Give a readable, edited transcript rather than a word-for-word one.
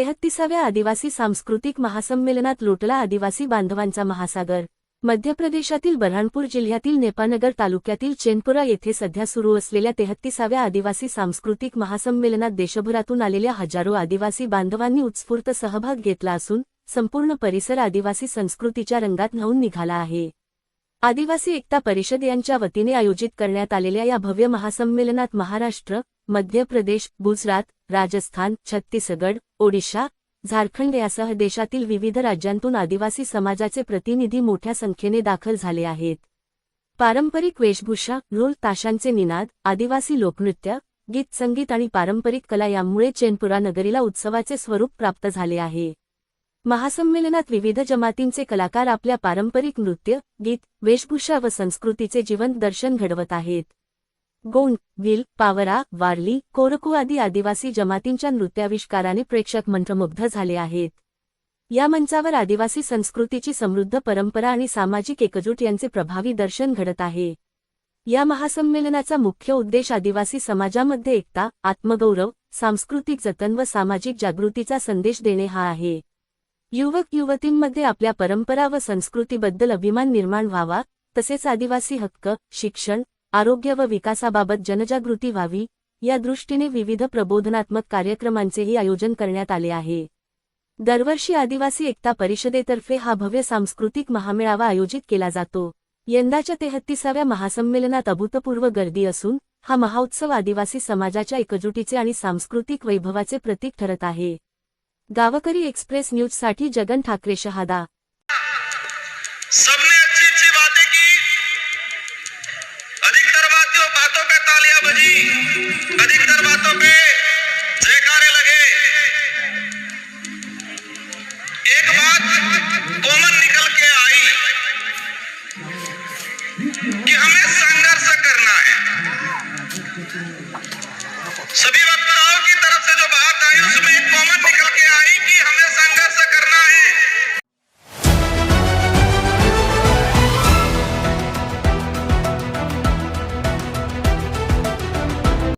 33व्या आदिवासी सांस्कृतिक महासंमेलनात लोटला आदिवासी बांधवांचा महासागर। मध्य प्रदेशातील बऱ्हाणपूर जिल्ह्यातील नेपानगर तालुक्यातील चेनपुरा येथे सध्या सुरू असलेल्या 33व्या आदिवासी सांस्कृतिक महासंमेलनात देशभरातून आलेल्या हजारो आदिवासी बांधवांनी उत्स्फूर्त सहभाग घेतला असून संपूर्ण परिसर आदिवासी संस्कृतीच्या रंगात न्हाऊन निघाला आहे। आदिवासी एकता परिषद यांच्या वतीने आयोजित करण्यात आलेल्या या भव्य महासंमेलनात महाराष्ट्र, मध्य प्रदेश, गुजरात, राजस्थान, छत्तीसगड, ओडिशा, झारखंड यासह देशातील विविध राज्यांतून आदिवासी समाजाचे प्रतिनिधी मोठ्या संख्येने दाखल झाले आहेत। पारंपरिक वेशभूषा, ढोल ताशांचे निनाद, आदिवासी लोकनृत्य, गीत संगीत आणि पारंपरिक कला यामुळे चेनपुरा नगरीला उत्सवाचे स्वरूप प्राप्त झाले आहे। महासंमेलनात विविध जमातींचे कलाकार आपल्या पारंपरिक नृत्य, गीत, वेशभूषा व संस्कृतीचे जिवंत दर्शन घडवत आहेत। गोंड, भिल, पावरा, वारली, कोरकू आदी आदिवासी जमातींच्या नृत्याविष्काराने प्रेक्षक मंत्रमुग्ध झाले आहेत। या मंचावर आदिवासी संस्कृतीची समृद्ध परंपरा आणि सामाजिक एकजूट यांचे प्रभावी दर्शन घडत आहे। या महासंमेलनाचा मुख्य उद्देश आदिवासी समाजामध्ये एकता, आत्मगौरव, सांस्कृतिक जतन व सामाजिक जागृतीचा संदेश देणे हा आहे। युवक-युवतींमध्ये आपल्या परंपरा व संस्कृतीबद्दल अभिमान निर्माण व्हावा, तसेच आदिवासी हक्क, शिक्षण, आरोग्य व विकासाबाबत जनजागृती व्हावी, या दृष्टीने विविध प्रबोधनात्मक कार्यक्रमांचेही आयोजन करण्यात आले आहे। दरवर्षी आदिवासी एकता परिषदेतर्फे हा भव्य सांस्कृतिक महामेळावा आयोजित केला जातो। यंदाच्या 33व्या महासंमेलनात अभूतपूर्व गर्दी असून हा महाउत्सव आदिवासी समाजाच्या एकजुटीचे आणि सांस्कृतिक वैभवाचे प्रतीक ठरत आहे। गावकरी एक्सप्रेस न्यूजसाठी जगन ठाकरे शहादा। सबने अच्छी अच्छी बातें की, अधिकतर बातों पे तालियां बजी, अधिकतर बातों पे जयकारे लगे। एक बात कॉमन